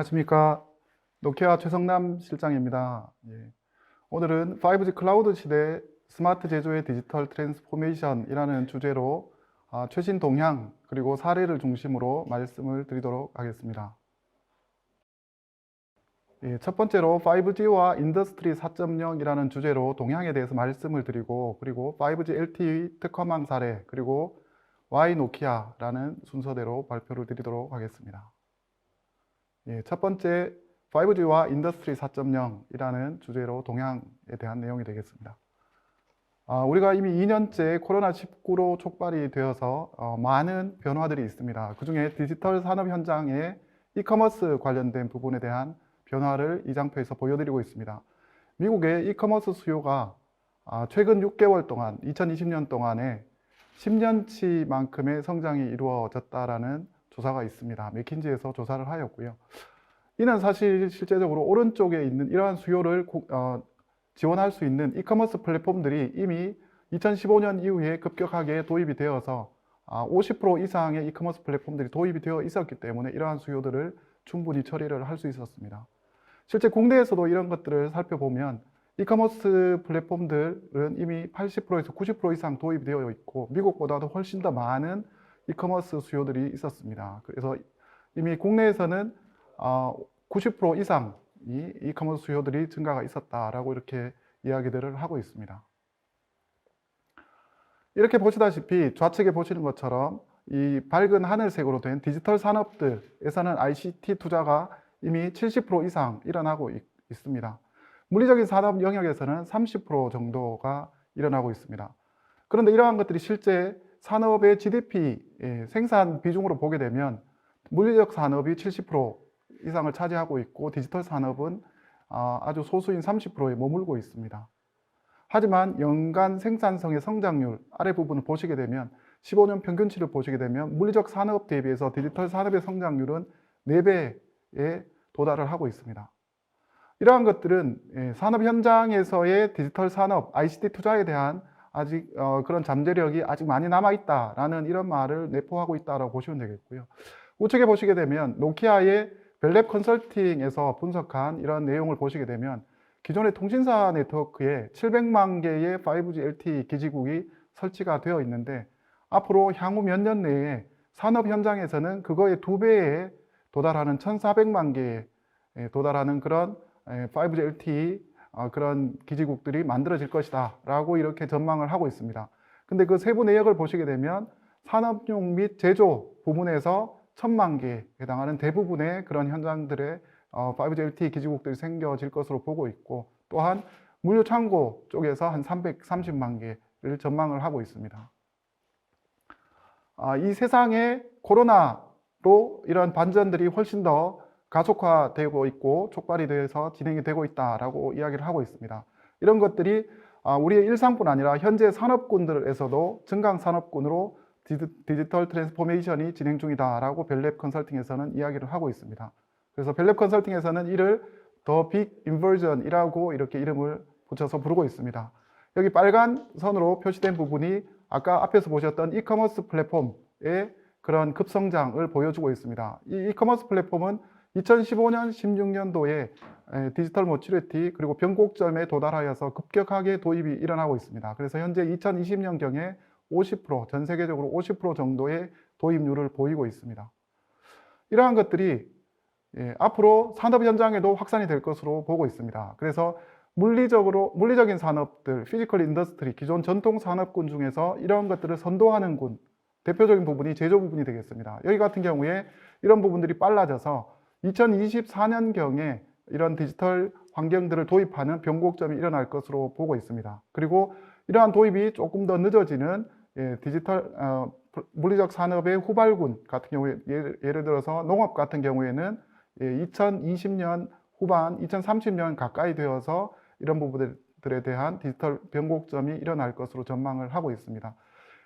안녕하십니까. 노키아 최성남 실장입니다. 오늘은 5G 클라우드 시대 스마트 제조의 디지털 트랜스포메이션이라는 주제로 최신 동향 그리고 사례를 중심으로 말씀을 드리도록 하겠습니다. 첫 번째로 5G와 인더스트리 4.0이라는 주제로 동향에 대해서 말씀을 드리고, 그리고 5G LTE 특화망 사례, 그리고 Y 노키아라는 순서대로 발표를 드리도록 하겠습니다. 첫 번째 5G와 인더스트리 4.0이라는 주제로 동향에 대한 내용이 되겠습니다. 우리가 이미 2년째 코로나19로 촉발이 되어서 많은 변화들이 있습니다. 그 중에 디지털 산업 현장의 이커머스 관련된 부분에 대한 변화를 이 장표에서 보여드리고 있습니다. 미국의 이커머스 수요가 최근 6개월 동안, 2020년 동안에 10년치만큼의 성장이 이루어졌다라는 조사가 있습니다. 맥킨지에서 조사를 하였고요. 이는 사실 실제적으로 오른쪽에 있는 이러한 수요를 지원할 수 있는 이커머스 플랫폼들이 이미 2015년 이후에 급격하게 도입이 되어서 50% 이상의 이커머스 플랫폼들이 도입이 되어 있었기 때문에 이러한 수요들을 충분히 처리를 할 수 있었습니다. 실제 국내에서도 이런 것들을 살펴보면 이커머스 플랫폼들은 이미 80%에서 90% 이상 도입이 되어 있고 미국보다도 훨씬 더 많은 이커머스 수요들이 있었습니다. 그래서 이미 국내에서는 90% 이상이 이커머스 수요들이 증가가 있었다라고 이렇게 이야기들을 하고 있습니다. 이렇게 보시다시피 좌측에 보시는 것처럼 이 밝은 하늘색으로 된 디지털 산업들에서는 ICT 투자가 이미 70% 이상 일어나고 있습니다. 물리적인 산업 영역에서는 30% 정도가 일어나고 있습니다. 그런데 이러한 것들이 실제 산업의 GDP 생산 비중으로 보게 되면 물리적 산업이 70% 이상을 차지하고 있고 디지털 산업은 아주 소수인 30%에 머물고 있습니다. 하지만 연간 생산성의 성장률 아래 부분을 보시게 되면 15년 평균치를 보시게 되면 물리적 산업 대비해서 디지털 산업의 성장률은 4배에 도달을 하고 있습니다. 이러한 것들은 산업 현장에서의 디지털 산업, ICT 투자에 대한 아직 그런 잠재력이 아직 많이 남아있다라는 이런 말을 내포하고 있다고 보시면 되겠고요. 우측에 보시게 되면 노키아의 벨랩 컨설팅에서 분석한 이런 내용을 보시게 되면 기존의 통신사 네트워크에 700만 개의 5G LTE 기지국이 설치가 되어 있는데 앞으로 향후 몇 년 내에 산업 현장에서는 그거의 2배에 도달하는 1,400만 개에 도달하는 그런 5G LTE 그런 기지국들이 만들어질 것이다 라고 이렇게 전망을 하고 있습니다. 근데 그 세부 내역을 보시게 되면 산업용 및 제조 부문에서 1,000만 개에 해당하는 대부분의 그런 현장들의 5G LTE 기지국들이 생겨질 것으로 보고 있고, 또한 물류 창고 쪽에서 한 330만 개를 전망을 하고 있습니다. 이 세상에 코로나로 이런 반전들이 훨씬 더 가속화되고 있고 촉발이 돼서 진행이 되고 있다라고 이야기를 하고 있습니다. 이런 것들이 우리의 일상뿐 아니라 현재 산업군들에서도 증강 산업군으로 디지털 트랜스포메이션이 진행 중이다라고 벨랩 컨설팅에서는 이야기를 하고 있습니다. 그래서 벨랩 컨설팅에서는 이를 더 빅 인버전이라고 이렇게 이름을 붙여서 부르고 있습니다. 여기 빨간 선으로 표시된 부분이 아까 앞에서 보셨던 이커머스 플랫폼의 그런 급성장을 보여주고 있습니다. 이 이커머스 플랫폼은 2015년, 16년도에 디지털 모츄리티 그리고 변곡점에 도달하여서 급격하게 도입이 일어나고 있습니다. 그래서 현재 2020년경에 50%, 전 세계적으로 50% 정도의 도입률을 보이고 있습니다. 이러한 것들이 앞으로 산업 현장에도 확산이 될 것으로 보고 있습니다. 그래서 물리적인 산업들, 피지컬 인더스트리, 기존 전통 산업군 중에서 이런 것들을 선도하는 군, 대표적인 부분이 제조 부분이 되겠습니다. 여기 같은 경우에 이런 부분들이 빨라져서 2024년경에 이런 디지털 환경들을 도입하는 변곡점이 일어날 것으로 보고 있습니다. 그리고 이러한 도입이 조금 더 늦어지는 디지털 물리적 산업의 후발군 같은 경우에 예를 들어서 농업 같은 경우에는 2020년 후반, 2030년 가까이 되어서 이런 부분들에 대한 디지털 변곡점이 일어날 것으로 전망을 하고 있습니다.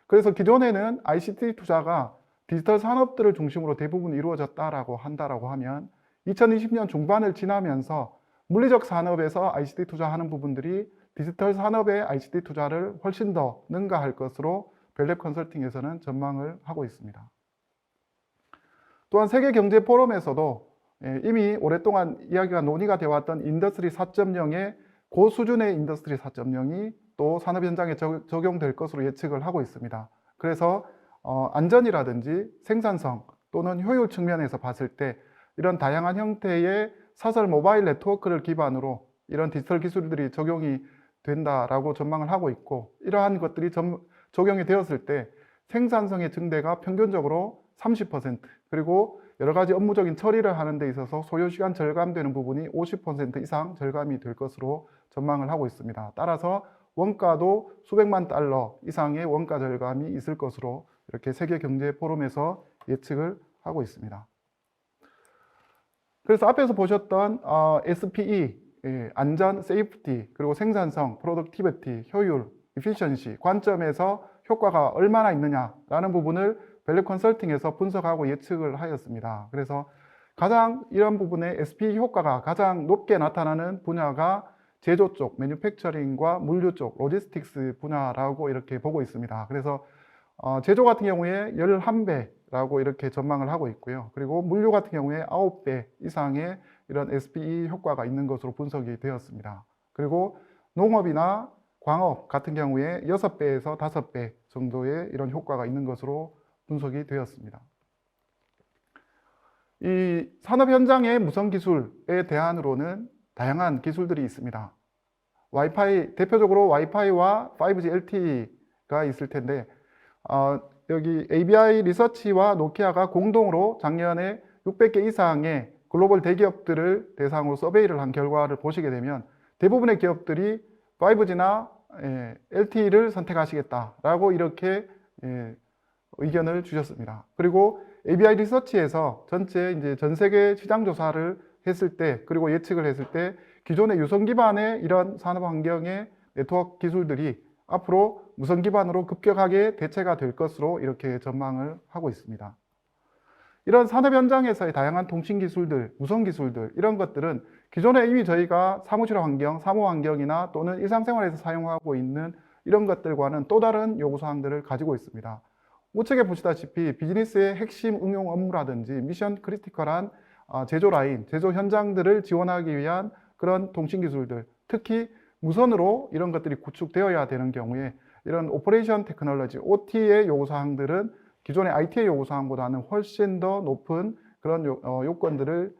그래서 기존에는 ICT 투자가 디지털 산업들을 중심으로 대부분 이루어졌다라고 한다라고 하면 2020년 중반을 지나면서 물리적 산업에서 ICT 투자하는 부분들이 디지털 산업의 ICT 투자를 훨씬 더 능가할 것으로 벨랩 컨설팅에서는 전망을 하고 있습니다. 또한 세계 경제 포럼에서도 이미 오랫동안 이야기가 논의가 되어 왔던 인더스트리 4.0의 고수준의 인더스트리 4.0이 또 산업 현장에 적용될 것으로 예측을 하고 있습니다. 그래서 안전이라든지 생산성 또는 효율 측면에서 봤을 때 이런 다양한 형태의 사설 모바일 네트워크를 기반으로 이런 디지털 기술들이 적용이 된다라고 전망을 하고 있고, 이러한 것들이 적용이 되었을 때 생산성의 증대가 평균적으로 30%, 그리고 여러 가지 업무적인 처리를 하는 데 있어서 소요시간 절감되는 부분이 50% 이상 절감이 될 것으로 전망을 하고 있습니다. 따라서 원가도 수백만 달러 이상의 원가 절감이 있을 것으로 이렇게 세계경제포럼에서 예측을 하고 있습니다. 그래서 앞에서 보셨던 SPE, 안전, 세이프티, 그리고 생산성, 프로덕티비티, 효율, 이피션시 관점에서 효과가 얼마나 있느냐라는 부분을 밸류 컨설팅에서 분석하고 예측을 하였습니다. 그래서 가장 이런 부분의 SPE 효과가 가장 높게 나타나는 분야가 제조 쪽, 매뉴팩처링과 물류 쪽, 로지스틱스 분야라고 이렇게 보고 있습니다. 그래서 제조 같은 경우에 11배라고 이렇게 전망을 하고 있고요. 그리고 물류 같은 경우에 9배 이상의 이런 SPE 효과가 있는 것으로 분석이 되었습니다. 그리고 농업이나 광업 같은 경우에 6배에서 5배 정도의 이런 효과가 있는 것으로 분석이 되었습니다. 이 산업 현장의 무선 기술에 대안으로는 다양한 기술들이 있습니다. 와이파이, 대표적으로 와이파이와 5G LTE가 있을 텐데, 여기 ABI 리서치와 노키아가 공동으로 작년에 600개 이상의 글로벌 대기업들을 대상으로 서베이를 한 결과를 보시게 되면 대부분의 기업들이 5G나 LTE를 선택하시겠다라고 이렇게 의견을 주셨습니다. 그리고 ABI 리서치에서 전체 이제 전 세계 시장 조사를 했을 때, 그리고 예측을 했을 때 기존의 유선 기반의 이런 산업 환경의 네트워크 기술들이 앞으로 무선 기반으로 급격하게 대체가 될 것으로 이렇게 전망을 하고 있습니다. 이런 산업 현장에서의 다양한 통신 기술들, 무선 기술들, 이런 것들은 기존에 이미 저희가 사무실 환경, 사무 환경이나 또는 일상생활에서 사용하고 있는 이런 것들과는 또 다른 요구사항들을 가지고 있습니다. 우측에 보시다시피 비즈니스의 핵심 응용 업무라든지 미션 크리티컬한 제조 라인, 제조 현장들을 지원하기 위한 그런 통신 기술들, 특히 무선으로 이런 것들이 구축되어야 되는 경우에 이런 오퍼레이션 테크놀로지, OT의 요구사항들은 기존의 IT의 요구사항보다는 훨씬 더 높은 그런 요건들을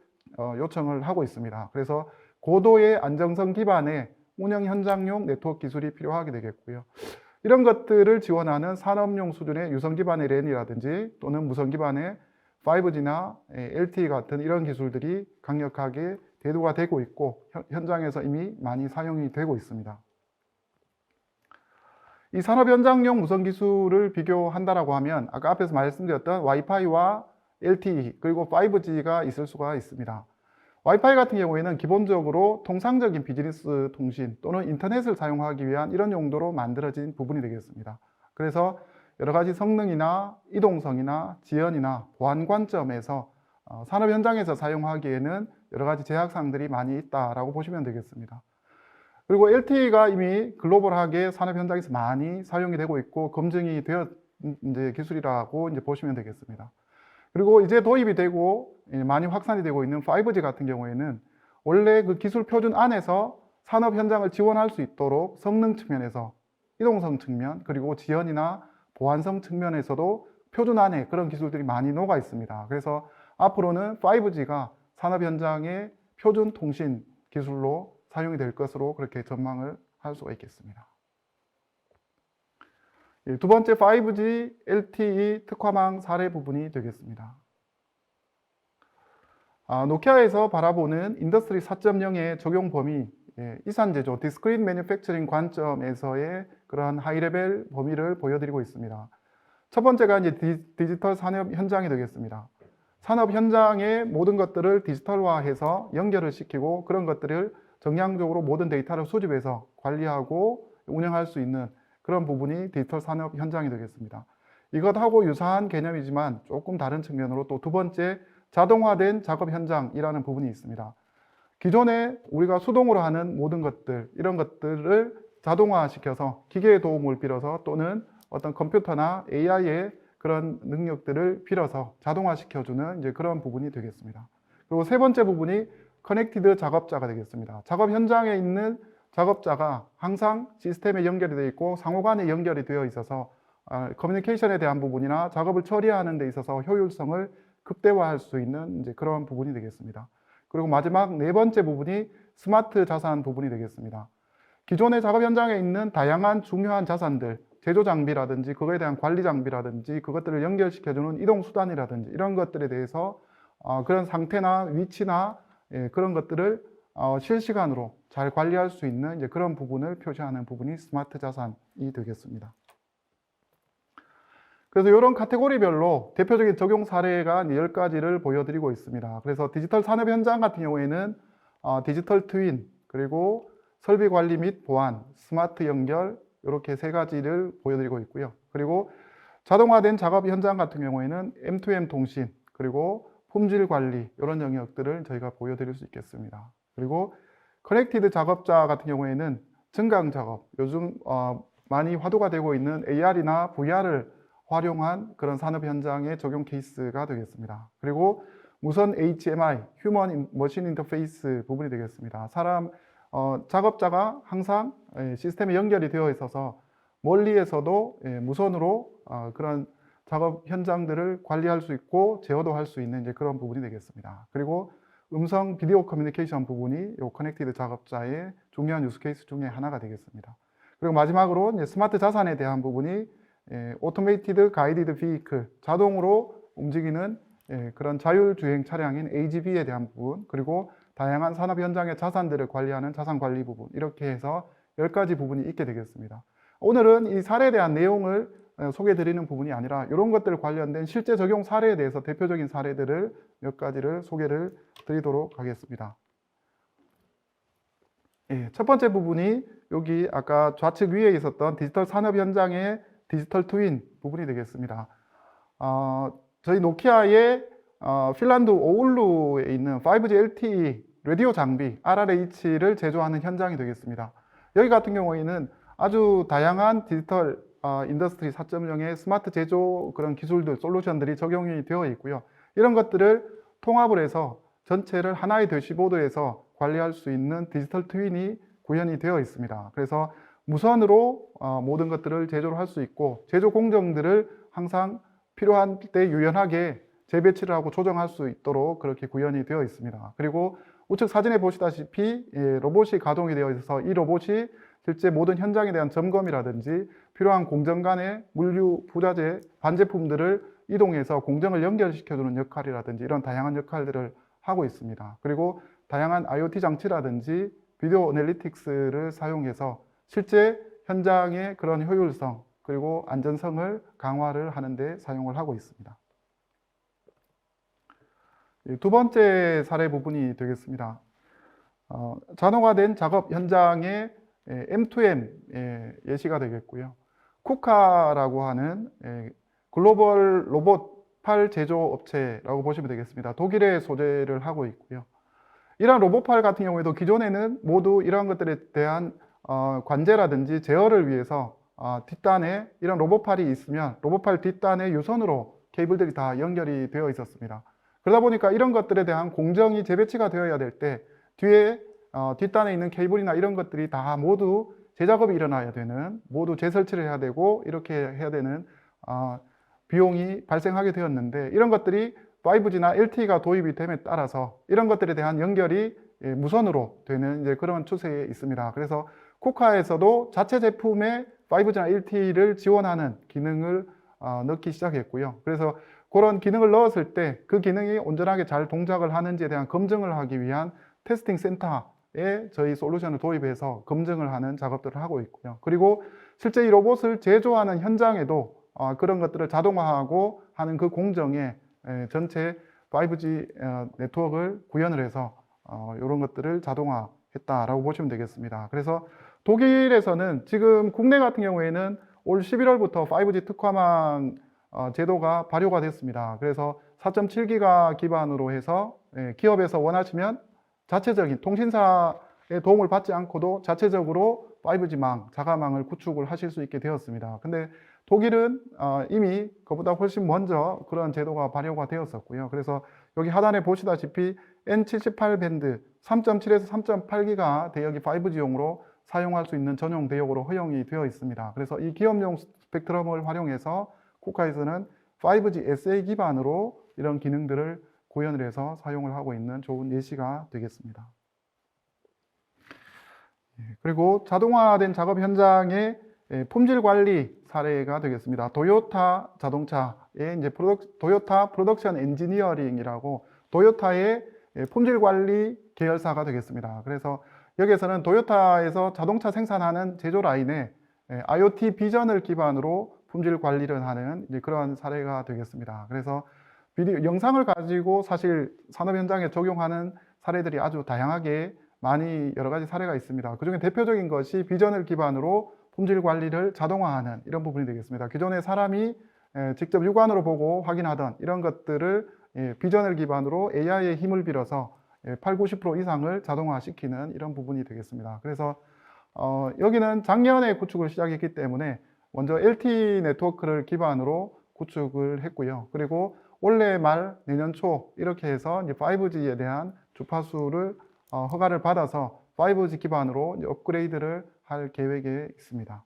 요청을 하고 있습니다. 그래서 고도의 안정성 기반의 운영 현장용 네트워크 기술이 필요하게 되겠고요. 이런 것들을 지원하는 산업용 수준의 유선 기반의 랜이라든지 또는 무선 기반의 5G나 LTE 같은 이런 기술들이 강력하게 대두가 되고 있고 현장에서 이미 많이 사용이 되고 있습니다. 이 산업 현장용 무선 기술을 비교한다라고 하면 아까 앞에서 말씀드렸던 와이파이와 LTE 그리고 5G가 있을 수가 있습니다. 와이파이 같은 경우에는 기본적으로 통상적인 비즈니스 통신 또는 인터넷을 사용하기 위한 이런 용도로 만들어진 부분이 되겠습니다. 그래서 여러 가지 성능이나 이동성이나 지연이나 보안 관점에서 산업 현장에서 사용하기에는 여러 가지 제약사항들이 많이 있다라고 보시면 되겠습니다. 그리고 LTE가 이미 글로벌하게 산업 현장에서 많이 사용이 되고 있고 검증이 되어 이제 기술이라고 이제 보시면 되겠습니다. 그리고 이제 도입이 되고 많이 확산이 되고 있는 5G 같은 경우에는 원래 그 기술 표준 안에서 산업 현장을 지원할 수 있도록 성능 측면에서 이동성 측면 그리고 지연이나 보안성 측면에서도 표준 안에 그런 기술들이 많이 녹아 있습니다. 그래서 앞으로는 5G가 산업 현장의 표준 통신 기술로 사용이 될 것으로 그렇게 전망을 할 수가 있겠습니다. 두 번째 5G LTE 특화망 사례 부분이 되겠습니다. 노키아에서 바라보는 인더스트리 4.0의 적용 범위, 이산 제조, 디스크릿 매뉴팩처링 관점에서의 그러한 하이레벨 범위를 보여드리고 있습니다. 첫 번째가 이제 디지털 산업 현장이 되겠습니다. 산업 현장의 모든 것들을 디지털화해서 연결을 시키고 그런 것들을 정량적으로 모든 데이터를 수집해서 관리하고 운영할 수 있는 그런 부분이 디지털 산업 현장이 되겠습니다. 이것하고 유사한 개념이지만 조금 다른 측면으로 또 두 번째 자동화된 작업 현장이라는 부분이 있습니다. 기존에 우리가 수동으로 하는 모든 것들, 이런 것들을 자동화시켜서 기계의 도움을 빌어서 또는 어떤 컴퓨터나 AI의 그런 능력들을 빌어서 자동화시켜주는 이제 그런 부분이 되겠습니다. 그리고 세 번째 부분이 커넥티드 작업자가 되겠습니다. 작업 현장에 있는 작업자가 항상 시스템에 연결이 되어 있고 상호 간에 연결이 되어 있어서 커뮤니케이션에 대한 부분이나 작업을 처리하는 데 있어서 효율성을 극대화할 수 있는 이제 그런 부분이 되겠습니다. 그리고 마지막 네 번째 부분이 스마트 자산 부분이 되겠습니다. 기존의 작업 현장에 있는 다양한 중요한 자산들, 제조 장비라든지 그거에 대한 관리 장비라든지 그것들을 연결시켜주는 이동 수단이라든지 이런 것들에 대해서 그런 상태나 위치나 그런 것들을 실시간으로 잘 관리할 수 있는 이제 그런 부분을 표시하는 부분이 스마트 자산이 되겠습니다. 그래서 이런 카테고리별로 대표적인 적용 사례가 10가지를 보여드리고 있습니다. 그래서 디지털 산업 현장 같은 경우에는 디지털 트윈, 그리고 설비 관리 및 보안, 스마트 연결 이렇게 세 가지를 보여드리고 있고요. 그리고 자동화된 작업 현장 같은 경우에는 M2M 통신, 그리고 품질 관리 이런 영역들을 저희가 보여드릴 수 있겠습니다. 그리고 커넥티드 작업자 같은 경우에는 증강 작업, 요즘 많이 화두가 되고 있는 AR이나 VR을 활용한 그런 산업 현장의 적용 케이스가 되겠습니다. 그리고 무선 HMI, 휴먼 머신 인터페이스 부분이 되겠습니다. 작업자가 항상 시스템에 연결이 되어 있어서 멀리에서도 무선으로 그런 작업 현장들을 관리할 수 있고 제어도 할 수 있는 이제 그런 부분이 되겠습니다. 그리고 음성 비디오 커뮤니케이션 부분이 이 커넥티드 작업자의 중요한 유스 케이스 중에 하나가 되겠습니다. 그리고 마지막으로 이제 스마트 자산에 대한 부분이 오토메이티드 가이디드 비이클, 자동으로 움직이는 그런 자율주행 차량인 AGV에 대한 부분, 그리고 다양한 산업 현장의 자산들을 관리하는 자산 관리 부분, 이렇게 해서 10가지 부분이 있게 되겠습니다. 오늘은 이 사례에 대한 내용을 소개해 드리는 부분이 아니라 이런 것들 관련된 실제 적용 사례에 대해서 대표적인 사례들을 몇 가지를 소개를 드리도록 하겠습니다. 첫 번째 부분이 여기 아까 좌측 위에 있었던 디지털 산업 현장의 디지털 트윈 부분이 되겠습니다. 저희 노키아의 핀란드 오울루에 있는 5G LTE 라디오 장비 RRH를 제조하는 현장이 되겠습니다. 여기 같은 경우에는 아주 다양한 디지털 인더스트리 4.0의 스마트 제조 그런 기술들, 솔루션들이 적용이 되어 있고요. 이런 것들을 통합을 해서 전체를 하나의 대시보드에서 관리할 수 있는 디지털 트윈이 구현이 되어 있습니다. 그래서 무선으로 모든 것들을 제조를 할 수 있고 제조 공정들을 항상 필요한 때 유연하게 재배치를 하고 조정할 수 있도록 그렇게 구현이 되어 있습니다. 그리고 우측 사진에 보시다시피 로봇이 가동이 되어 있어서 이 로봇이 실제 모든 현장에 대한 점검이라든지 필요한 공정 간의 물류, 부자재, 반제품들을 이동해서 공정을 연결시켜주는 역할이라든지 이런 다양한 역할들을 하고 있습니다. 그리고 다양한 IoT 장치라든지 비디오 애널리틱스를 사용해서 실제 현장의 그런 효율성 그리고 안전성을 강화를 하는 데 사용을 하고 있습니다. 두 번째 사례 부분이 되겠습니다. 자동화된 작업 현장의 M2M 예시가 되겠고요. 쿠카라고 하는 글로벌 로봇팔 제조 업체라고 보시면 되겠습니다. 독일에 소재를 하고 있고요. 이러한 로봇팔 같은 경우에도 기존에는 모두 이러한 것들에 대한 관제라든지 제어를 위해서 뒷단에 이런 로봇팔이 있으면 로봇팔 뒷단에 유선으로 케이블들이 다 연결이 되어 있었습니다. 그러다 보니까 이런 것들에 대한 공정이 재배치가 되어야 될 때 뒤에 뒷단에 있는 케이블이나 이런 것들이 다 모두 재작업이 일어나야 되는, 모두 재설치를 해야 되고 이렇게 해야 되는 비용이 발생하게 되었는데 이런 것들이 5G나 LTE가 도입이 됨에 따라서 이런 것들에 대한 연결이 무선으로 되는 이제 그런 추세에 있습니다. 그래서 쿠카에서도 자체 제품에 5G나 LTE를 지원하는 기능을 넣기 시작했고요. 그래서 그런 기능을 넣었을 때 그 기능이 온전하게 잘 동작을 하는지에 대한 검증을 하기 위한 테스팅 센터에 저희 솔루션을 도입해서 검증을 하는 작업들을 하고 있고요. 그리고 실제 이 로봇을 제조하는 현장에도 그런 것들을 자동화하고 하는 그 공정에 전체 5G 네트워크를 구현을 해서 이런 것들을 자동화했다라고 보시면 되겠습니다. 그래서 독일에서는 지금 국내 같은 경우에는 올 11월부터 5G 특화망 제도가 발효가 됐습니다. 그래서 4.7기가 기반으로 해서 기업에서 원하시면 자체적인 통신사의 도움을 받지 않고도 자체적으로 5G망, 자가망을 구축을 하실 수 있게 되었습니다. 근데 독일은 이미 그보다 훨씬 먼저 그런 제도가 발효가 되었었고요. 그래서 여기 하단에 보시다시피 N78 밴드 3.7에서 3.8기가 대역이 5G용으로 사용할 수 있는 전용 대역으로 허용이 되어 있습니다. 그래서 이 기업용 스펙트럼을 활용해서 쿠카에서는 5G SA 기반으로 이런 기능들을 구현을 해서 사용을 하고 있는 좋은 예시가 되겠습니다. 그리고 자동화된 작업 현장의 품질 관리 사례가 되겠습니다. 도요타 자동차의 이제 도요타 프로덕션 엔지니어링이라고 도요타의 품질 관리 계열사가 되겠습니다. 그래서 여기에서는 도요타에서 자동차 생산하는 제조 라인에 IoT 비전을 기반으로 품질 관리를 하는 그런 사례가 되겠습니다. 그래서 영상을 가지고 사실 산업 현장에 적용하는 사례들이 아주 다양하게 많이 여러 가지 사례가 있습니다. 그중에 대표적인 것이 비전을 기반으로 품질 관리를 자동화하는 이런 부분이 되겠습니다. 기존에 사람이 직접 육안으로 보고 확인하던 이런 것들을 비전을 기반으로 AI의 힘을 빌어서 8, 90% 이상을 자동화시키는 이런 부분이 되겠습니다. 그래서 여기는 작년에 구축을 시작했기 때문에 먼저 LTE 네트워크를 기반으로 구축을 했고요. 그리고 올해 말 내년 초 이렇게 해서 이제 5G에 대한 주파수를 허가를 받아서 5G 기반으로 이제 업그레이드를 할 계획에 있습니다.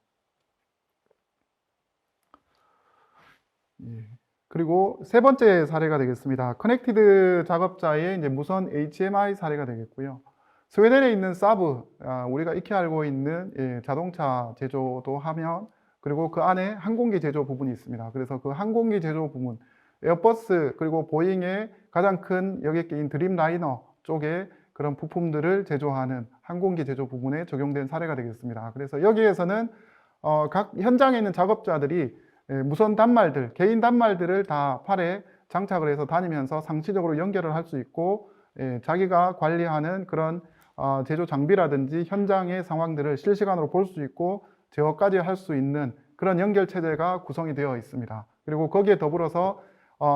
그리고 세 번째 사례가 되겠습니다. 커넥티드 작업자의 이제 무선 HMI 사례가 되겠고요. 스웨덴에 있는 사브, 우리가 익히 알고 있는 자동차 제조도 하면, 그리고 그 안에 항공기 제조 부분이 있습니다. 그래서 그 항공기 제조 부분, 에어버스 그리고 보잉의 가장 큰 여객기인 드림라이너 쪽에 그런 부품들을 제조하는 항공기 제조 부분에 적용된 사례가 되겠습니다. 그래서 여기에서는 각 현장에 있는 작업자들이 무선 단말들, 개인 단말들을 다 팔에 장착을 해서 다니면서 상시적으로 연결을 할 수 있고 자기가 관리하는 그런 제조 장비라든지 현장의 상황들을 실시간으로 볼 수 있고 제어까지 할 수 있는 그런 연결 체제가 구성이 되어 있습니다. 그리고 거기에 더불어서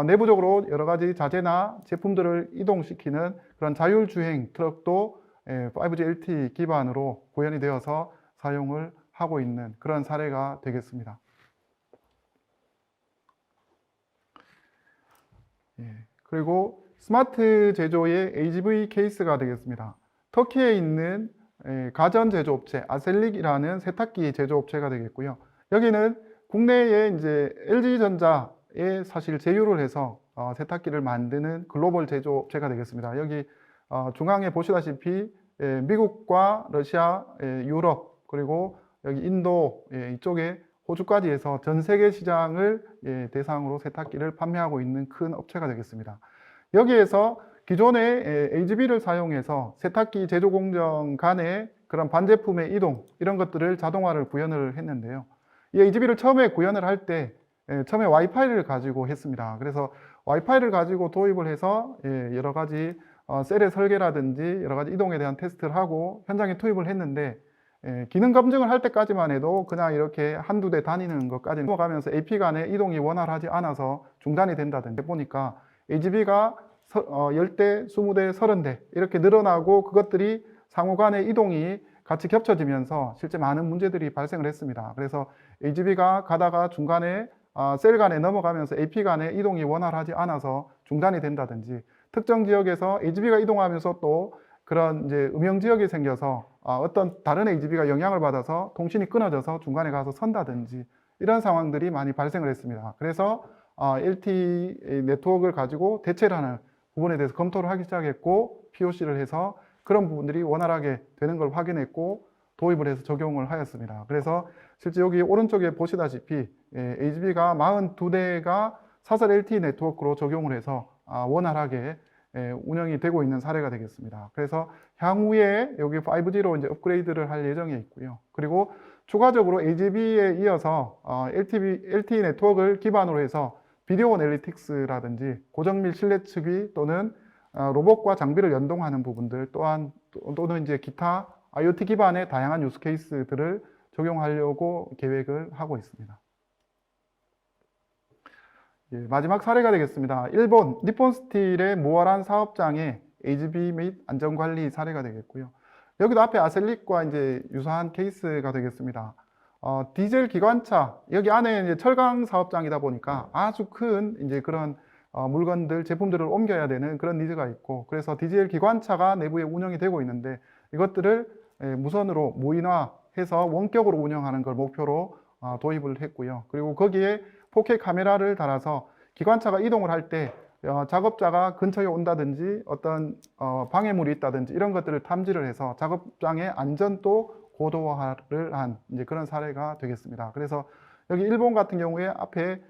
내부적으로 여러 가지 자재나 제품들을 이동시키는 그런 자율주행 트럭도 5G LTE 기반으로 구현이 되어서 사용을 하고 있는 그런 사례가 되겠습니다. 그리고 스마트 제조의 AGV 케이스가 되겠습니다. 터키에 있는 가전 제조업체 아셀릭이라는 세탁기 제조업체가 되겠고요. 여기는 국내에 이제 LG전자에 사실 제휴를 해서 세탁기를 만드는 글로벌 제조업체가 되겠습니다. 여기 중앙에 보시다시피 미국과 러시아, 유럽 그리고 여기 인도 이쪽에 호주까지 해서 전 세계 시장을 대상으로 세탁기를 판매하고 있는 큰 업체가 되겠습니다. 여기에서 기존의 AGV를 사용해서 세탁기 제조 공정 간의 그런 반제품의 이동 이런 것들을 자동화를 구현을 했는데요. 이 AGV를 처음에 구현을 할 때 처음에 와이파이를 가지고 했습니다. 그래서 와이파이를 가지고 도입을 해서 여러 가지 셀의 설계라든지 여러 가지 이동에 대한 테스트를 하고 현장에 투입을 했는데 기능 검증을 할 때까지만 해도 그냥 이렇게 한두 대 다니는 것까지 넘어가면서 AP 간의 이동이 원활하지 않아서 중단이 된다든지 보니까 AGV가 10대, 20대, 30대 이렇게 늘어나고 그것들이 상호 간의 이동이 같이 겹쳐지면서 실제 많은 문제들이 발생을 했습니다. 그래서 AGV가 가다가 중간에 셀 간에 넘어가면서 AP 간의 이동이 원활하지 않아서 중단이 된다든지 특정 지역에서 AGV가 이동하면서 또 그런 이제 음영 지역이 생겨서 어떤 다른 AGV가 영향을 받아서 통신이 끊어져서 중간에 가서 선다든지 이런 상황들이 많이 발생을 했습니다. 그래서 LTE 네트워크를 가지고 대체를 하는 부분에 대해서 검토를 하기 시작했고 POC를 해서 그런 부분들이 원활하게 되는 걸 확인했고 도입을 해서 적용을 하였습니다. 그래서 실제 여기 오른쪽에 보시다시피 AGV가 42대가 사설 LTE 네트워크로 적용을 해서 원활하게 운영이 되고 있는 사례가 되겠습니다. 그래서 향후에 여기 5G로 이제 업그레이드를 할 예정에 있고요. 그리고 추가적으로 AGV에 이어서 LTE 네트워크를 기반으로 해서 비디오 애널리틱스라든지 고정밀 실내 측위 또는 로봇과 장비를 연동하는 부분들 또는 이제 기타 IoT 기반의 다양한 유스 케이스들을 적용하려고 계획을 하고 있습니다. 마지막 사례가 되겠습니다. 일본 니폰 스틸의 모아란 사업장의 AGV 및 안전관리 사례가 되겠고요. 여기도 앞에 아셀릭과 이제 유사한 케이스가 되겠습니다. 디젤 기관차, 여기 안에 이제 철강 사업장이다 보니까 아주 큰 이제 그런 물건들, 제품들을 옮겨야 되는 그런 니즈가 있고, 그래서 디젤 기관차가 내부에 운영이 되고 있는데, 이것들을 무선으로 무인화해서 원격으로 운영하는 걸 목표로 도입을 했고요. 그리고 거기에 4K 카메라를 달아서 기관차가 이동을 할 때 작업자가 근처에 온다든지 어떤 방해물이 있다든지 이런 것들을 탐지를 해서 작업장의 안전도 고도화를 한 이제 그런 사례가 되겠습니다. 그래서 여기 일본 같은 경우에 앞에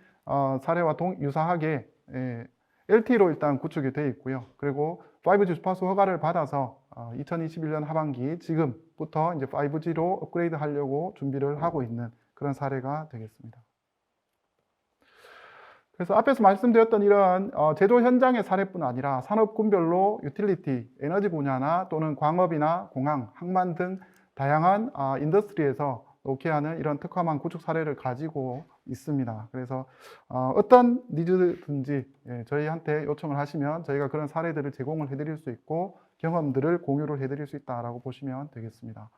사례와 유사하게 LTE로 일단 구축이 되어 있고요. 그리고 5G 주파수 허가를 받아서 2021년 하반기 지금부터 이제 5G로 업그레이드 하려고 준비를 하고 있는 그런 사례가 되겠습니다. 그래서 앞에서 말씀드렸던 이런 제조 현장의 사례뿐 아니라 산업군별로 유틸리티, 에너지 분야나 또는 광업이나 공항, 항만 등 다양한 인더스트리에서 노키아는 이런 특화망 구축 사례를 가지고 있습니다. 그래서 어떤 니즈든지 저희한테 요청을 하시면 저희가 그런 사례들을 제공을 해드릴 수 있고 경험들을 공유를 해드릴 수 있다라고 보시면 되겠습니다.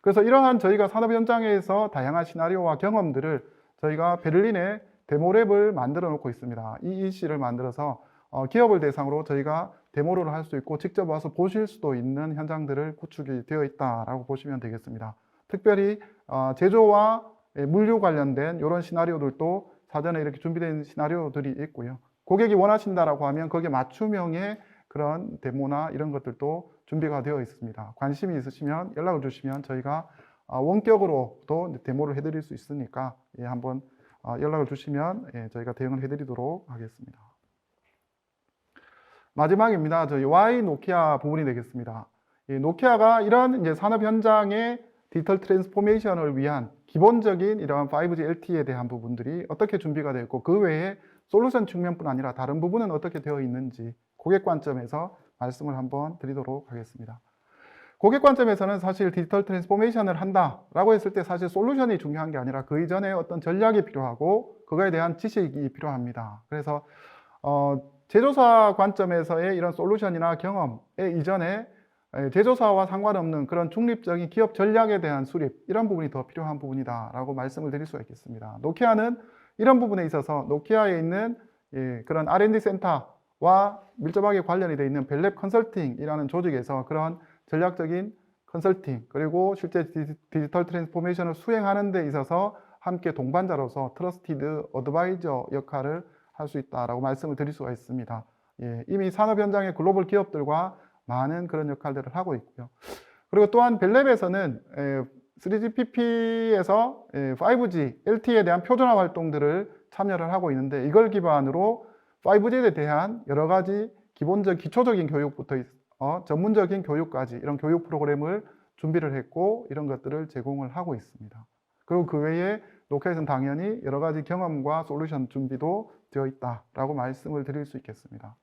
그래서 이러한 저희가 산업 현장에서 다양한 시나리오와 경험들을 저희가 베를린에 데모랩을 만들어 놓고 있습니다. EEC를 만들어서 기업을 대상으로 저희가 데모를 할 수 있고 직접 와서 보실 수도 있는 현장들을 구축이 되어 있다라고 보시면 되겠습니다. 특별히 제조와 물류 관련된 이런 시나리오들도 사전에 이렇게 준비된 시나리오들이 있고요. 고객이 원하신다라고 하면 거기에 맞춤형의 그런 데모나 이런 것들도 준비가 되어 있습니다. 관심이 있으시면 연락을 주시면 저희가 원격으로도 데모를 해드릴 수 있으니까 한번 연락을 주시면 저희가 대응을 해드리도록 하겠습니다. 마지막입니다. 저희 Y 노키아 부분이 되겠습니다. 노키아가 이런 이제 산업 현장의 디지털 트랜스포메이션을 위한 기본적인 이러한 5G LTE에 대한 부분들이 어떻게 준비가 되어 있고 그 외에 솔루션 측면뿐 아니라 다른 부분은 어떻게 되어 있는지 고객 관점에서 말씀을 한번 드리도록 하겠습니다. 고객 관점에서는 사실 디지털 트랜스포메이션을 한다라고 했을 때 사실 솔루션이 중요한 게 아니라 그 이전에 어떤 전략이 필요하고 그거에 대한 지식이 필요합니다. 그래서 제조사 관점에서의 이런 솔루션이나 경험에 이전에 제조사와 상관없는 그런 중립적인 기업 전략에 대한 수립, 이런 부분이 더 필요한 부분이다라고 말씀을 드릴 수가 있겠습니다. 노키아는 이런 부분에 있어서 노키아에 있는 그런 R&D 센터와 밀접하게 관련이 되어 있는 벨랩 컨설팅이라는 조직에서 그런 전략적인 컨설팅, 그리고 실제 디지털 트랜스포메이션을 수행하는 데 있어서 함께 동반자로서 트러스티드 어드바이저 역할을 할 수 있다라고 말씀을 드릴 수가 있습니다. 이미 산업 현장의 글로벌 기업들과 많은 그런 역할들을 하고 있고요. 그리고 또한 벨랩에서는 3GPP에서 5G, LTE에 대한 표준화 활동들을 참여를 하고 있는데 이걸 기반으로 5G에 대한 여러 가지 기초적인 교육부터 전문적인 교육까지 이런 교육 프로그램을 준비를 했고 이런 것들을 제공을 하고 있습니다. 그리고 그 외에 노키아에서는 당연히 여러 가지 경험과 솔루션 준비도 되어 있다라고 말씀을 드릴 수 있겠습니다.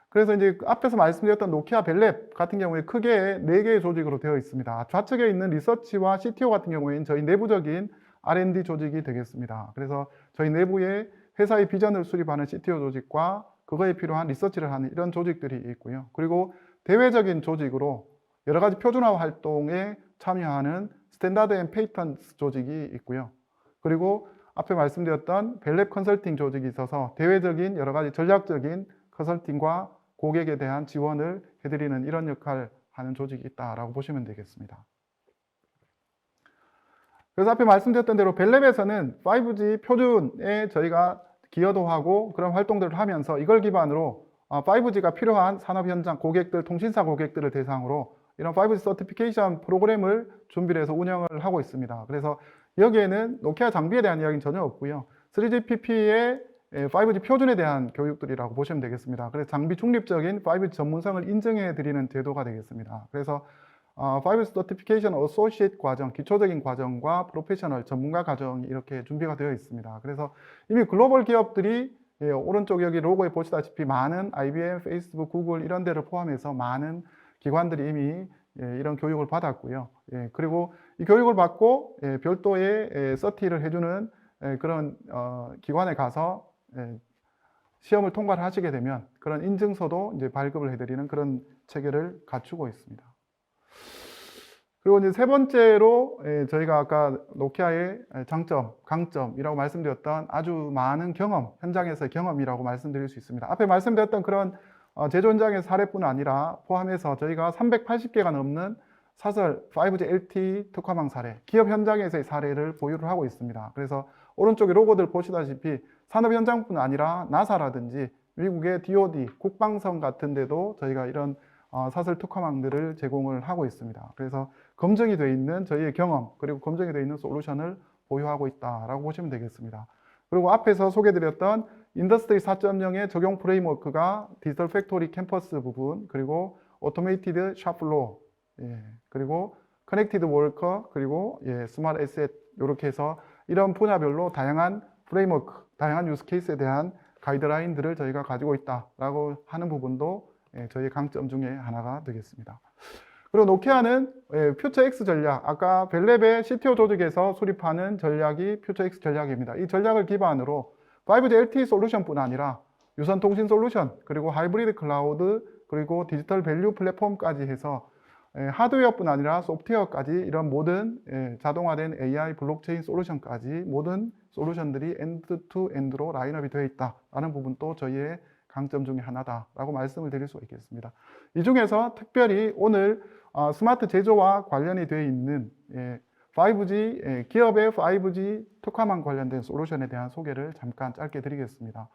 그래서 이제 앞에서 말씀드렸던 노키아 벨랩 같은 경우에 크게 4개의 조직으로 되어 있습니다. 좌측에 있는 리서치와 CTO 같은 경우에는 저희 내부적인 R&D 조직이 되겠습니다. 그래서 저희 내부에 회사의 비전을 수립하는 CTO 조직과 그거에 필요한 리서치를 하는 이런 조직들이 있고요. 그리고 대외적인 조직으로 여러 가지 표준화 활동에 참여하는 스탠다드 앤 페이턴트 조직이 있고요. 그리고 앞에 말씀드렸던 벨랩 컨설팅 조직이 있어서 대외적인 여러 가지 전략적인 컨설팅과 고객에 대한 지원을 해드리는 이런 역할을 하는 조직이 있다라고 보시면 되겠습니다. 그래서 앞에 말씀드렸던 대로 벨랩에서는 5G 표준에 저희가 기여도 하고 그런 활동들을 하면서 이걸 기반으로 5G가 필요한 산업 현장 고객들, 통신사 고객들을 대상으로 이런 5G 서티피케이션 프로그램을 준비를 해서 운영을 하고 있습니다. 그래서 여기에는 노키아 장비에 대한 이야기는 전혀 없고요. 3GPP의 5G 표준에 대한 교육들이라고 보시면 되겠습니다. 그래서 장비 중립적인 5G 전문성을 인증해 드리는 제도가 되겠습니다. 그래서 5G 서티피케이션 어소시에이트 과정, 기초적인 과정과 프로페셔널 전문가 과정이 이렇게 준비가 되어 있습니다. 그래서 이미 글로벌 기업들이 오른쪽 여기 로고에 보시다시피 많은 IBM, 페이스북, 구글 이런 데를 포함해서 많은 기관들이 이미 이런 교육을 받았고요. 그리고 이 교육을 받고 별도의 서티를 해주는 그런 기관에 가서 시험을 통과를 하시게 되면 그런 인증서도 이제 발급을 해드리는 그런 체계를 갖추고 있습니다. 그리고 이제 세 번째로 저희가 아까 노키아의 장점, 강점이라고 말씀드렸던 아주 많은 경험, 현장에서의 경험이라고 말씀드릴 수 있습니다. 앞에 말씀드렸던 그런 제조 현장의 사례뿐 아니라 포함해서 저희가 380개가 넘는 사설 5G LTE 특화망 사례, 기업 현장에서의 사례를 보유를 하고 있습니다. 그래서 오른쪽에 로고들 보시다시피 산업 현장뿐 아니라 나사라든지 미국의 DoD, 국방성 같은 데도 저희가 이런 사설 특화망들을 제공을 하고 있습니다. 그래서 검증이 되어 있는 저희의 경험, 그리고 검증이 되어 있는 솔루션을 보유하고 있다라고 보시면 되겠습니다. 그리고 앞에서 소개드렸던 인더스트리 4.0의 적용 프레임워크가 디지털 팩토리 캠퍼스 부분, 그리고 오토메이티드 샵플로어, 그리고 커넥티드 워커, 그리고 스마트 에셋, 이렇게 해서 이런 분야별로 다양한 프레임워크, 다양한 유스 케이스에 대한 가이드라인들을 저희가 가지고 있다라고 하는 부분도 저희의 강점 중에 하나가 되겠습니다. 그리고 노키아는 퓨처 X 전략, 아까 벨랩의 CTO 조직에서 수립하는 전략이 퓨처 X 전략입니다. 이 전략을 기반으로 5G LTE 솔루션뿐 아니라 유선 통신 솔루션, 그리고 하이브리드 클라우드, 그리고 디지털 밸류 플랫폼까지 해서 하드웨어뿐 아니라 소프트웨어까지 이런 모든 자동화된 AI 블록체인 솔루션까지 모든 솔루션들이 엔드-투-엔드로 라인업이 되어 있다라는 부분도 저희의 강점 중에 하나다라고 말씀을 드릴 수 있겠습니다. 이 중에서 특별히 오늘 스마트 제조와 관련이 되어 있는 5G, 기업의 5G 특화망 관련된 솔루션에 대한 소개를 잠깐 짧게 드리겠습니다.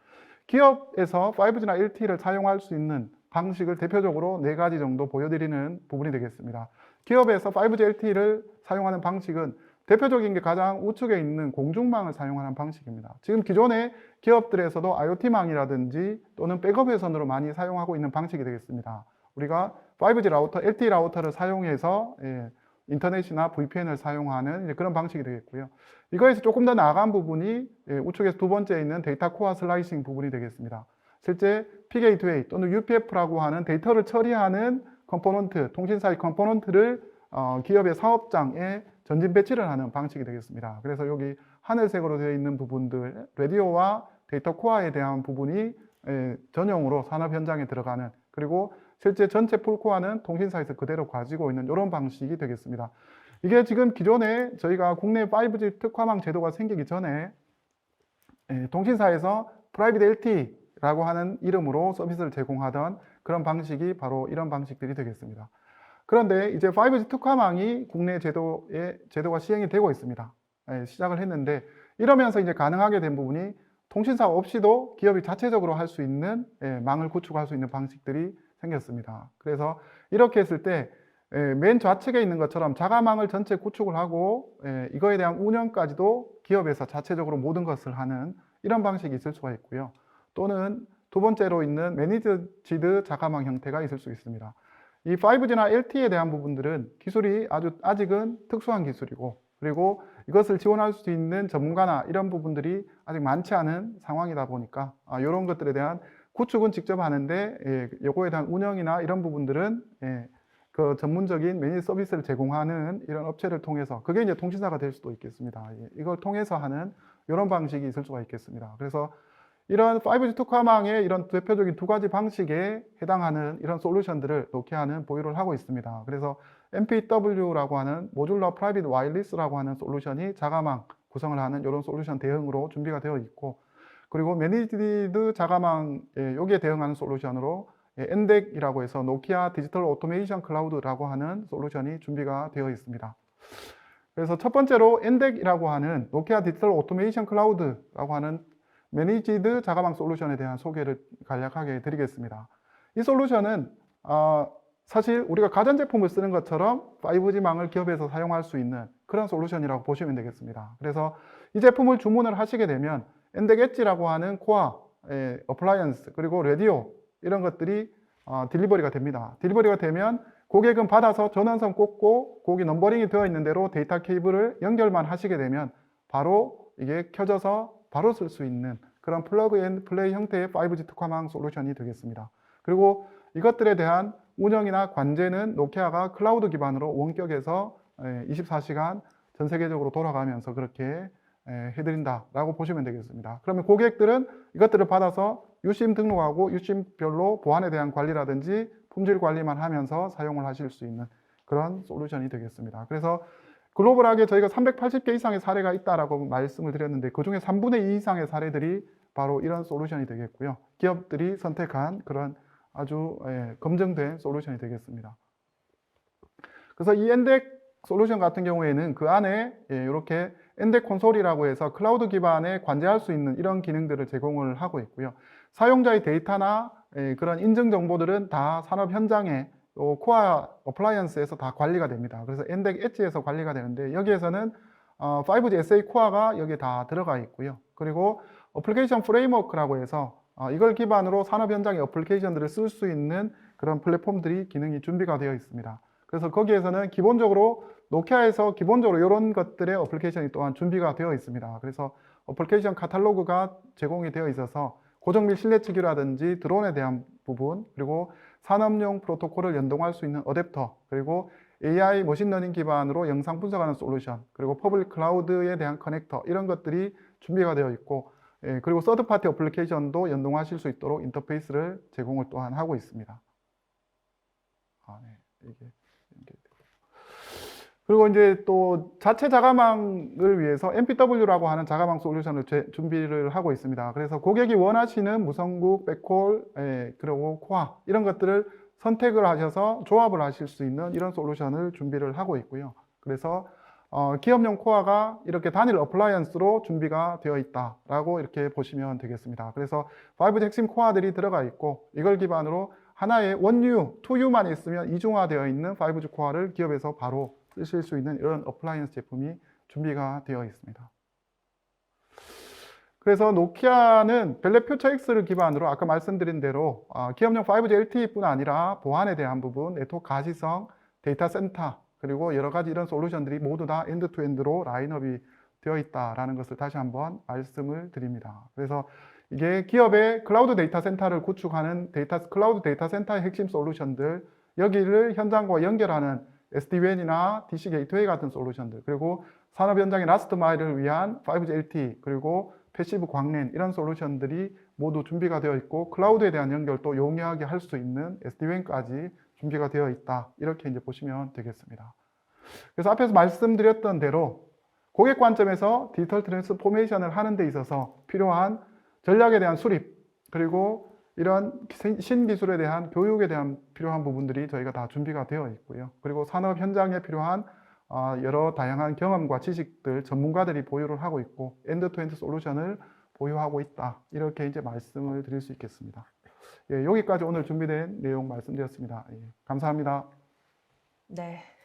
기업에서 5G나 LTE를 사용할 수 있는 방식을 대표적으로 4가지 정도 보여드리는 부분이 되겠습니다. 기업에서 5G LTE를 사용하는 방식은 대표적인 게 가장 우측에 있는 공중망을 사용하는 방식입니다. 지금 기존의 기업들에서도 IoT망이라든지 또는 백업 회선으로 많이 사용하고 있는 방식이 되겠습니다. 우리가 5G 라우터, LTE 라우터를 사용해서 인터넷이나 VPN을 사용하는 그런 방식이 되겠고요. 이거에서 조금 더 나아간 부분이 우측에서 두 번째에 있는 데이터 코어 슬라이싱 부분이 되겠습니다. 실제 P-게이트웨이 또는 UPF라고 하는 데이터를 처리하는 컴포넌트, 통신사의 컴포넌트를 기업의 사업장에 전진 배치를 하는 방식이 되겠습니다. 그래서 여기 하늘색으로 되어 있는 부분들, 라디오와 데이터 코어에 대한 부분이 전용으로 산업 현장에 들어가는, 그리고 실제 전체 풀코어는 통신사에서 그대로 가지고 있는 이런 방식이 되겠습니다. 이게 지금 기존에 저희가 국내 5G 특화망 제도가 생기기 전에 통신사에서 프라이빗 LTE라고 하는 이름으로 서비스를 제공하던 그런 방식이 바로 이런 방식들이 되겠습니다. 그런데 이제 5G 특화망이 국내 제도가 시행이 되고 있습니다. 시작을 했는데 이러면서 이제 가능하게 된 부분이 통신사 없이도 기업이 자체적으로 할 수 있는 망을 구축할 수 있는 방식들이 생겼습니다. 그래서 이렇게 했을 때 맨 좌측에 있는 것처럼 자가망을 전체 구축을 하고 이거에 대한 운영까지도 기업에서 자체적으로 모든 것을 하는 이런 방식이 있을 수가 있고요. 또는 두 번째로 있는 매니지드 자가망 형태가 있을 수 있습니다. 이 5G나 LTE에 대한 부분들은 기술이 아직은 특수한 기술이고, 그리고 이것을 지원할 수 있는 전문가나 이런 부분들이 아직 많지 않은 상황이다 보니까 이런 것들에 대한 구축은 직접 하는데 요거에 대한 운영이나 이런 부분들은 그 전문적인 매니지 서비스를 제공하는 이런 업체를 통해서, 그게 이제 통신사가 될 수도 있겠습니다. 이걸 통해서 하는 이런 방식이 있을 수가 있겠습니다. 그래서 이런 5G 특화망의 이런 대표적인 두 가지 방식에 해당하는 이런 솔루션들을 노키아는 보유를 하고 있습니다. 그래서 MPW라고 하는 모듈러 프라이빗 와이어리스라고 하는 솔루션이 자가망 구성을 하는 이런 솔루션 대응으로 준비가 되어 있고, 그리고 매니지드 자가망 여기에 대응하는 솔루션으로 엔덱이라고 해서 노키아 디지털 오토메이션 클라우드라고 하는 솔루션이 준비가 되어 있습니다. 그래서 첫 번째로 엔덱이라고 하는 노키아 디지털 오토메이션 클라우드라고 하는 매니지드 자가망 솔루션에 대한 소개를 간략하게 드리겠습니다. 이 솔루션은 사실 우리가 가전제품을 쓰는 것처럼 5G망을 기업에서 사용할 수 있는 그런 솔루션이라고 보시면 되겠습니다. 그래서 이 제품을 주문을 하시게 되면 엔덱 엣지라고 하는 코어, 어플라이언스, 그리고 라디오 이런 것들이 딜리버리가 됩니다. 딜리버리가 되면 고객은 받아서 전원선 꽂고 거기 넘버링이 되어 있는 대로 데이터 케이블을 연결만 하시게 되면 바로 이게 켜져서 바로 쓸 수 있는 그런 플러그 앤 플레이 형태의 5G 특화망 솔루션이 되겠습니다. 그리고 이것들에 대한 운영이나 관제는 노키아가 클라우드 기반으로 원격에서 24시간 전 세계적으로 돌아가면서 그렇게 해드린다라고 보시면 되겠습니다. 그러면 고객들은 이것들을 받아서 유심 등록하고 유심별로 보안에 대한 관리라든지 품질 관리만 하면서 사용을 하실 수 있는 그런 솔루션이 되겠습니다. 그래서 글로벌하게 저희가 380개 이상의 사례가 있다라고 말씀을 드렸는데 그중에 3분의 2 이상의 사례들이 바로 이런 솔루션이 되겠고요. 기업들이 선택한 그런 아주 검증된 솔루션이 되겠습니다. 그래서 이 엔덱 솔루션 같은 경우에는 그 안에 이렇게 엔덱 콘솔이라고 해서 클라우드 기반에 관제할 수 있는 이런 기능들을 제공을 하고 있고요. 사용자의 데이터나 그런 인증 정보들은 다 산업 현장에 코어 어플라이언스에서 다 관리가 됩니다. 그래서 엔덱 엣지에서 관리가 되는데 여기에서는 5G SA 코어가 여기에 다 들어가 있고요. 그리고 어플리케이션 프레임워크라고 해서 이걸 기반으로 산업 현장의 어플리케이션들을 쓸 수 있는 그런 플랫폼들이 기능이 준비가 되어 있습니다. 그래서 거기에서는 기본적으로 노키아에서 기본적으로 이런 것들의 어플리케이션이 또한 준비가 되어 있습니다. 그래서 어플리케이션 카탈로그가 제공이 되어 있어서 고정 및 실내치기라든지 드론에 대한 부분, 그리고 산업용 프로토콜을 연동할 수 있는 어댑터, 그리고 AI 머신러닝 기반으로 영상 분석하는 솔루션, 그리고 퍼블릭 클라우드에 대한 커넥터, 이런 것들이 준비가 되어 있고, 그리고 서드파티 어플리케이션도 연동하실 수 있도록 인터페이스를 제공을 또한 하고 있습니다. 그리고 이제 또 자체 자가망을 위해서 MPW라고 하는 자가망 솔루션을 준비를 하고 있습니다. 그래서 고객이 원하시는 무선국, 백홀, 그리고 코아 이런 것들을 선택을 하셔서 조합을 하실 수 있는 이런 솔루션을 준비를 하고 있고요. 그래서 기업용 코아가 이렇게 단일 어플라이언스로 준비가 되어 있다라고 이렇게 보시면 되겠습니다. 그래서 5G 핵심 코아들이 들어가 있고 이걸 기반으로 하나의 1U, 2U만 있으면 이중화되어 있는 5G 코어를 기업에서 바로 쓰실 수 있는 이런 어플라이언스 제품이 준비가 되어 있습니다. 그래서 노키아는 벨렛 퓨처 X를 기반으로 아까 말씀드린 대로 기업용 5G LTE뿐 아니라 보안에 대한 부분, 네트워크 가시성, 데이터 센터, 그리고 여러 가지 이런 솔루션들이 모두 다 엔드투엔드로 라인업이 되어 있다라는 것을 다시 한번 말씀을 드립니다. 그래서 이게 기업의 클라우드 데이터 센터를 구축하는 클라우드 데이터 센터의 핵심 솔루션들, 여기를 현장과 연결하는 SD-WAN이나 DC 게이트웨이 같은 솔루션들, 그리고 산업 현장의 라스트 마일을 위한 5G LTE, 그리고 패시브 광랜 이런 솔루션들이 모두 준비가 되어 있고 클라우드에 대한 연결도 용이하게 할 수 있는 SD-WAN까지 준비가 되어 있다. 이렇게 이제 보시면 되겠습니다. 그래서 앞에서 말씀드렸던 대로 고객 관점에서 디지털 트랜스포메이션을 하는 데 있어서 필요한 전략에 대한 수립, 그리고 이런 신기술에 대한 교육에 대한 필요한 부분들이 저희가 다 준비가 되어 있고요. 그리고 산업 현장에 필요한 여러 다양한 경험과 지식들 전문가들이 보유를 하고 있고 엔드투엔드 솔루션을 보유하고 있다. 이렇게 이제 말씀을 드릴 수 있겠습니다. 여기까지 오늘 준비된 내용 말씀드렸습니다. 감사합니다. 네.